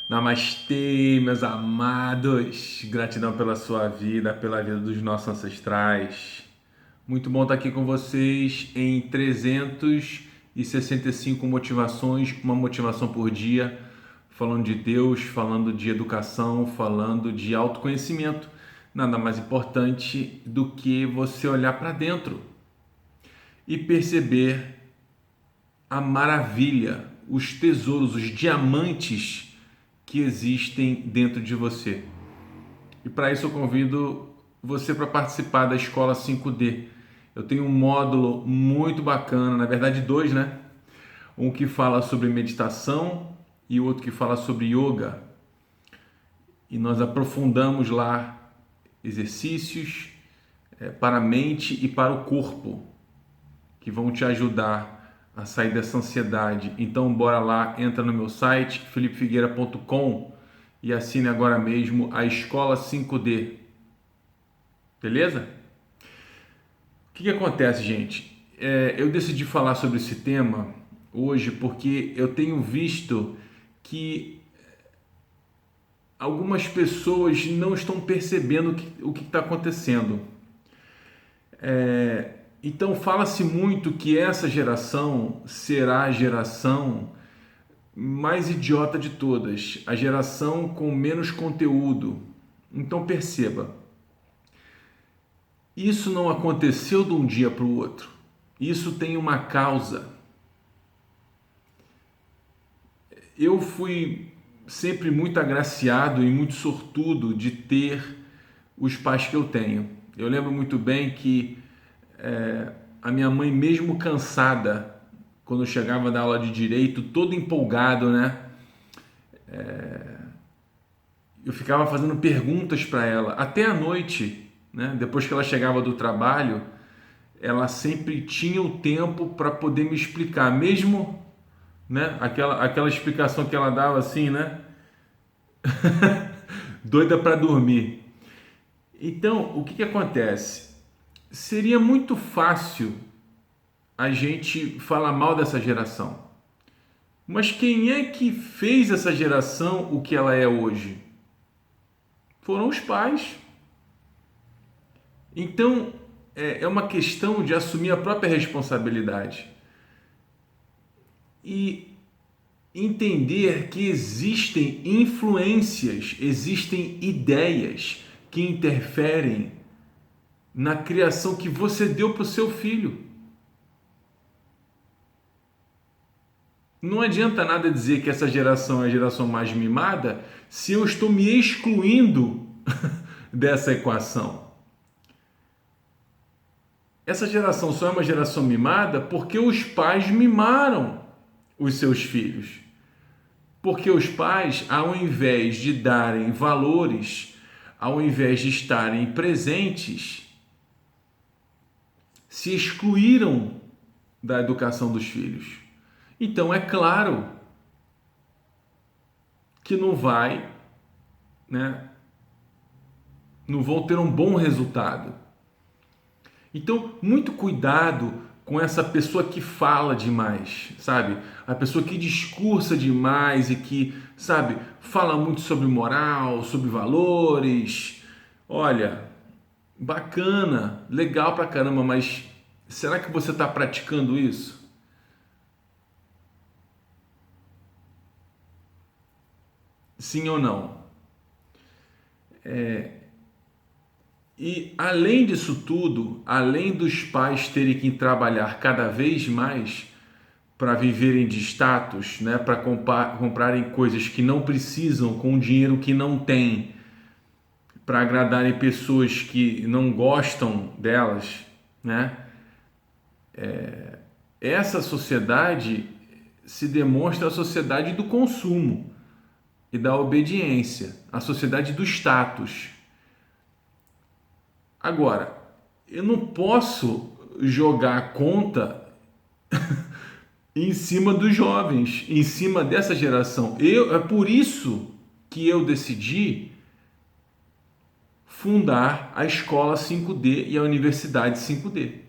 Namastê, meus amados. Gratidão pela sua vida, pela vida dos nossos ancestrais. Muito bom estar aqui com vocês em 365 motivações, uma motivação por dia, falando de Deus, falando de educação, falando de autoconhecimento. Nada mais importante do que você olhar para dentro e perceber a maravilha, os tesouros, os diamantes que existem dentro de você. E para isso eu convido você para participar da Escola 5D. Eu tenho um módulo muito bacana, na verdade dois, né? Um que fala sobre meditação e o outro que fala sobre yoga. E nós aprofundamos lá exercícios para a mente e para o corpo, que vão te ajudar a sair dessa ansiedade. Então bora lá, entra no meu site filipefigueira.com e assine agora mesmo a Escola 5D. Beleza? O que acontece, gente? Eu decidi falar sobre esse tema hoje porque eu tenho visto que algumas pessoas não estão percebendo o que está acontecendo. Então fala-se muito que essa geração será a geração mais idiota de todas, a geração com menos conteúdo. Então perceba, isso não aconteceu de um dia para o outro. Isso tem uma causa. Eu fui sempre muito agraciado e muito sortudo de ter os pais que eu tenho. Eu lembro muito bem que a minha mãe, mesmo cansada, quando eu chegava da aula de direito, todo empolgado, né? Eu ficava fazendo perguntas para ela até a noite, né? Depois que ela chegava do trabalho, ela sempre tinha o tempo para poder me explicar, mesmo, né? Aquela explicação que ela dava assim, né? Doida para dormir. Então, o que acontece? Seria muito fácil a gente falar mal dessa geração. Mas quem é que fez essa geração o que ela é hoje? Foram os pais. Então, é uma questão de assumir a própria responsabilidade e entender que existem influências, existem ideias que interferem na criação que você deu para o seu filho. Não adianta nada dizer que essa geração é a geração mais mimada se eu estou me excluindo dessa equação. Essa geração só é uma geração mimada porque os pais mimaram os seus filhos. Porque os pais, ao invés de darem valores, ao invés de estarem presentes, se excluíram da educação dos filhos. Então é claro que não vão ter um bom resultado. Então, muito cuidado com essa pessoa que fala demais, sabe? A pessoa que discursa demais e que, sabe, fala muito sobre moral, sobre valores. Olha, bacana, legal pra caramba, mas será que você está praticando isso? Sim ou não? E além disso tudo, além dos pais terem que trabalhar cada vez mais para viverem de status, né, para comprarem coisas que não precisam com dinheiro que não têm, para agradarem pessoas que não gostam delas, né? Essa sociedade se demonstra a sociedade do consumo e da obediência, a sociedade do status. Agora, eu não posso jogar a conta em cima dos jovens, em cima dessa geração. É por isso que eu decidi fundar a Escola 5D e a Universidade 5D.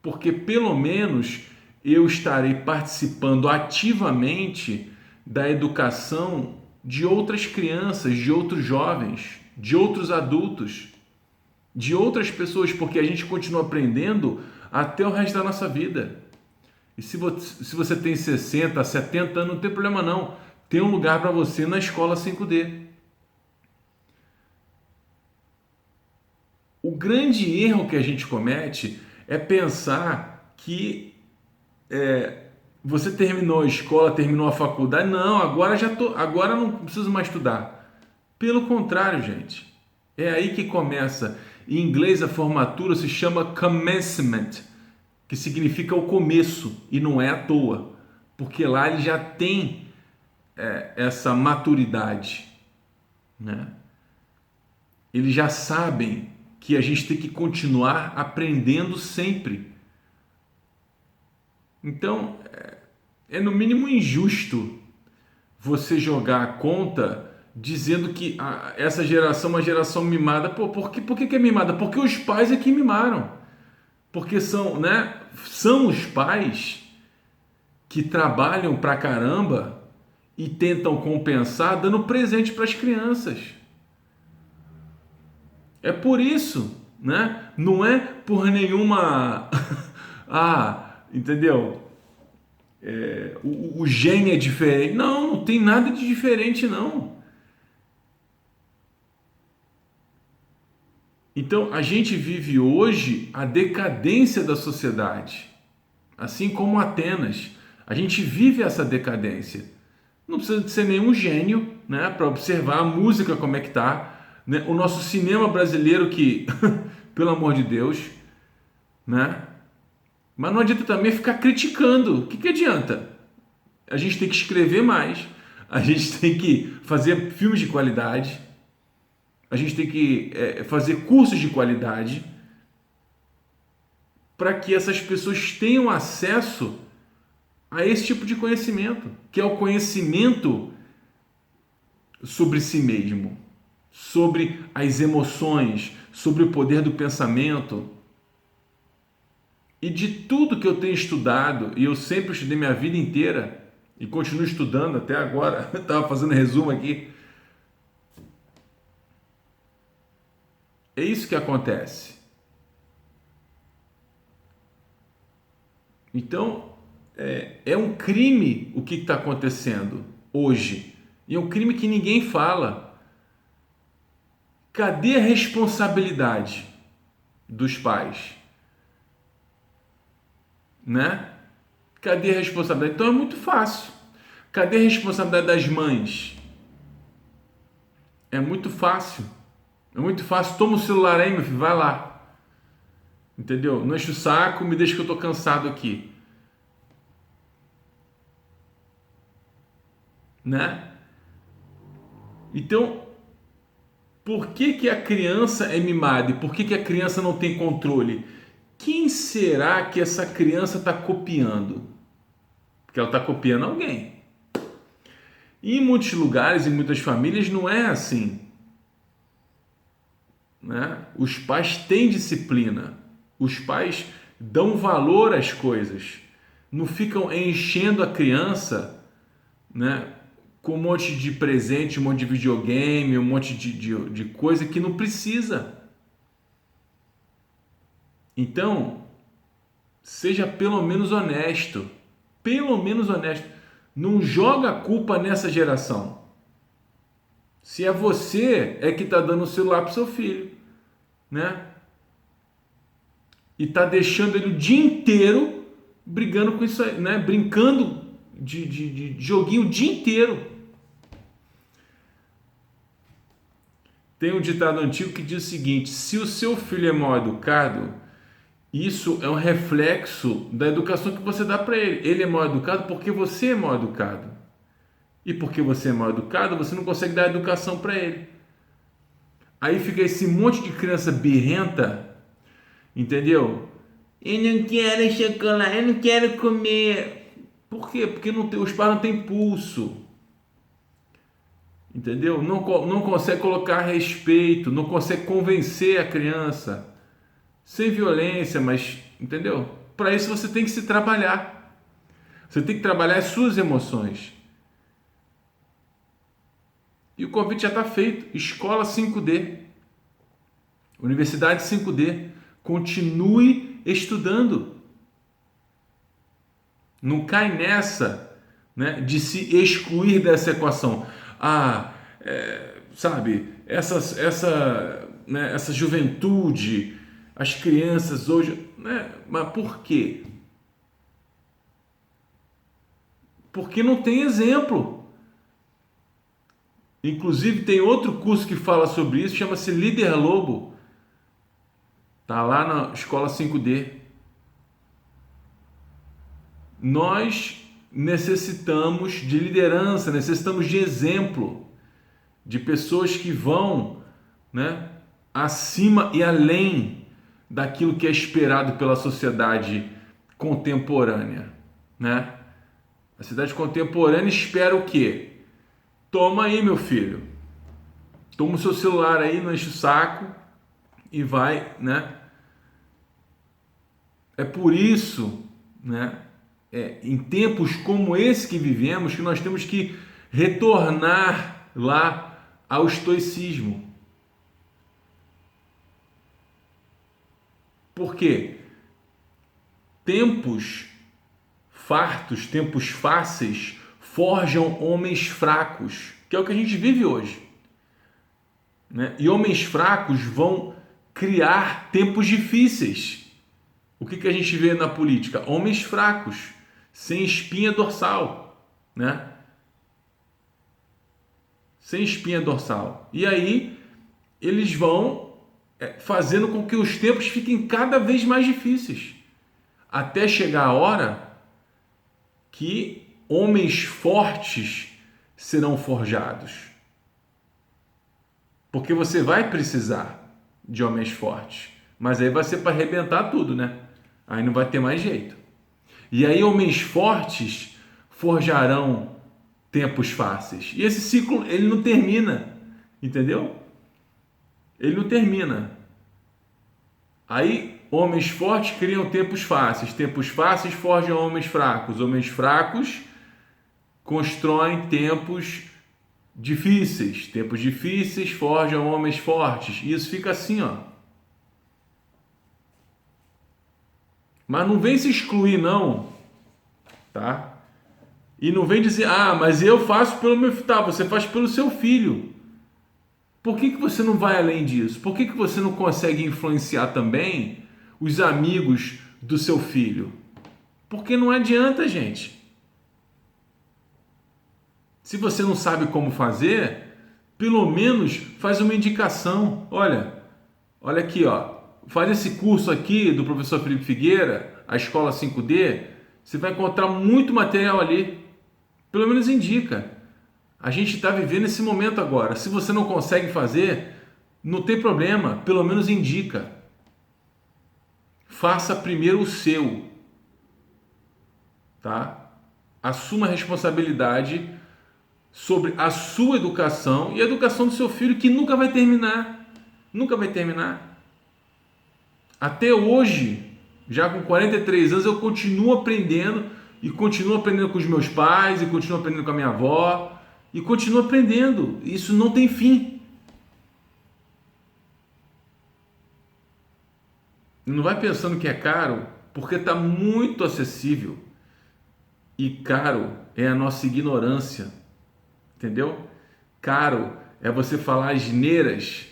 Porque pelo menos eu estarei participando ativamente da educação de outras crianças, de outros jovens, de outros adultos, de outras pessoas, porque a gente continua aprendendo até o resto da nossa vida. E se você tem 60, 70 anos, não tem problema não. Tem um lugar para você na escola 5D. O grande erro que a gente comete é pensar que você terminou a escola, terminou a faculdade. Não, agora não preciso mais estudar. Pelo contrário, gente. É aí que começa. Em inglês a formatura se chama commencement, que significa o começo, e não é à toa, porque lá ele já tem essa maturidade, né? Eles já sabem que a gente tem que continuar aprendendo sempre. Então, é no mínimo injusto você jogar a conta dizendo que essa geração é uma geração mimada. Pô, por que é mimada? Porque os pais é que mimaram. Porque são os pais que trabalham pra caramba e tentam compensar dando presente para as crianças. É por isso, né? Não é por nenhuma... entendeu? O gene é diferente. Não tem nada de diferente, não. Então, a gente vive hoje a decadência da sociedade, assim como Atenas. A gente vive essa decadência. Não precisa de ser nenhum gênio, né, para observar a música como é que tá, né? O nosso cinema brasileiro que, pelo amor de Deus, né? Mas não adianta também ficar criticando. O que adianta? A gente tem que escrever mais, a gente tem que fazer filmes de qualidade, a gente tem que fazer cursos de qualidade para que essas pessoas tenham acesso a esse tipo de conhecimento, que é o conhecimento sobre si mesmo, sobre as emoções, sobre o poder do pensamento. E de tudo que eu tenho estudado, e eu sempre estudei minha vida inteira, e continuo estudando até agora, estava fazendo resumo aqui, é isso que acontece. Então, é um crime o que está acontecendo hoje. E é um crime que ninguém fala. Cadê a responsabilidade dos pais? Né? Cadê a responsabilidade? Então é muito fácil. Cadê a responsabilidade das mães? É muito fácil. É muito fácil. Toma o celular aí, meu filho, vai lá. Entendeu? Não enche o saco, me deixa que eu tô cansado aqui. Né? Então, por que a criança é mimada e por que a criança não tem controle? Quem será que essa criança está copiando? Porque ela está copiando alguém. E em muitos lugares, em muitas famílias, não é assim. Né? Os pais têm disciplina. Os pais dão valor às coisas. Não ficam enchendo a criança, né, com um monte de presente, um monte de videogame, um monte de coisa que não precisa. Então, seja pelo menos honesto. Pelo menos honesto. Não joga a culpa nessa geração. Se é você, é que está dando o celular para o seu filho, né? E está deixando ele o dia inteiro brigando com isso aí, né? Brincando de joguinho o dia inteiro. Tem um ditado antigo que diz o seguinte: se o seu filho é mal educado, isso é um reflexo da educação que você dá para ele. Ele é mal educado porque você é mal educado. E porque você é mal educado, você não consegue dar educação para ele. Aí fica esse monte de criança birrenta, entendeu? Eu não quero chocolate, eu não quero comer. Por quê? Porque os pais não têm pulso. Entendeu? Não consegue colocar respeito, não consegue convencer a criança. Sem violência, mas, entendeu? Para isso você tem que se trabalhar. Você tem que trabalhar as suas emoções. E o convite já está feito. Escola 5D, Universidade 5D. Continue estudando. Não cai nessa, né, de se excluir dessa equação. Sabe, essa juventude, as crianças hoje, né? Mas por quê? Porque não tem exemplo. Inclusive tem outro curso que fala sobre isso, chama-se Líder Lobo. Tá lá na Escola 5D. Nós necessitamos de liderança, necessitamos de exemplo, de pessoas que vão, né, acima e além daquilo que é esperado pela sociedade contemporânea, né? A sociedade contemporânea espera o quê? Toma aí, meu filho. Toma o seu celular aí, não enche o saco e vai, né? É por isso, né? Em tempos como esse que vivemos, que nós temos que retornar lá ao estoicismo. Por quê? Tempos fartos, tempos fáceis, forjam homens fracos, que é o que a gente vive hoje, né? E homens fracos vão criar tempos difíceis. O que a gente vê na política? Homens fracos, sem espinha dorsal, né? Sem espinha dorsal. E aí eles vão fazendo com que os tempos fiquem cada vez mais difíceis, até chegar a hora que homens fortes serão forjados. Porque você vai precisar de homens fortes, mas aí vai ser para arrebentar tudo, né? Aí não vai ter mais jeito. E aí homens fortes forjarão tempos fáceis. E esse ciclo, ele não termina, entendeu? Ele não termina. Aí homens fortes criam tempos fáceis forjam homens fracos constroem tempos difíceis forjam homens fortes. E isso fica assim, ó. Mas não vem se excluir, não, tá? E não vem dizer, mas eu faço pelo meu filho. Tá, você faz pelo seu filho. Por que você não vai além disso? Por que você não consegue influenciar também os amigos do seu filho? Porque não adianta, gente. Se você não sabe como fazer, pelo menos faz uma indicação. Olha aqui, ó. Faz esse curso aqui do professor Felipe Figueira, a Escola 5D, você vai encontrar muito material ali. Pelo menos indica. A gente está vivendo esse momento agora. Se você não consegue fazer, não tem problema, pelo menos indica. Faça primeiro o seu, tá? Assuma a responsabilidade sobre a sua educação e a educação do seu filho, que nunca vai terminar. Nunca vai terminar. Até hoje, já com 43 anos, eu continuo aprendendo e continuo aprendendo com os meus pais e continuo aprendendo com a minha avó e continuo aprendendo. Isso não tem fim. Não vai pensando que é caro, porque está muito acessível. E caro é a nossa ignorância, entendeu? Caro é você falar asneiras,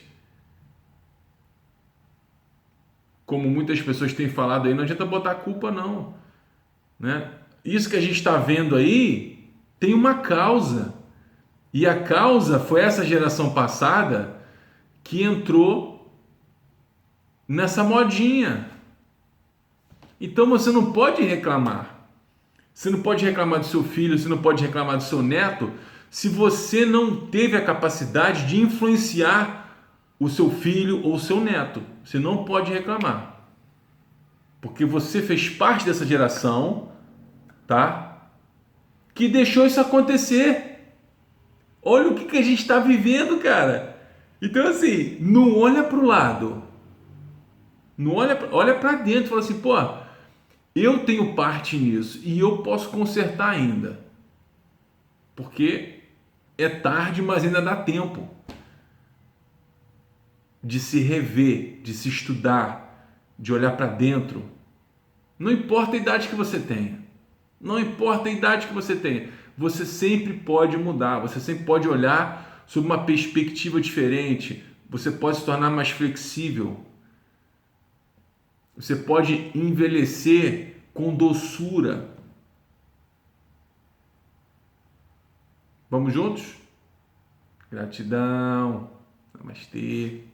como muitas pessoas têm falado aí. Não adianta botar a culpa, não, né? Isso que a gente está vendo aí tem uma causa, e a causa foi essa geração passada que entrou nessa modinha. Então você não pode reclamar. Você não pode reclamar do seu filho, você não pode reclamar do seu neto, se você não teve a capacidade de influenciar o seu filho ou o seu neto. Você não pode reclamar, porque você fez parte dessa geração, tá? Que deixou isso acontecer. Olha o que a gente está vivendo, cara. Então assim, não olha para o lado, não olha para dentro, fala assim, pô, eu tenho parte nisso e eu posso consertar ainda, porque É tarde, mas ainda dá tempo de se rever, de se estudar, de olhar para dentro. Não importa a idade que você tenha. Não importa a idade que você tenha. Você sempre pode mudar, você sempre pode olhar sob uma perspectiva diferente. Você pode se tornar mais flexível. Você pode envelhecer com doçura. Vamos juntos? Gratidão. Namastê.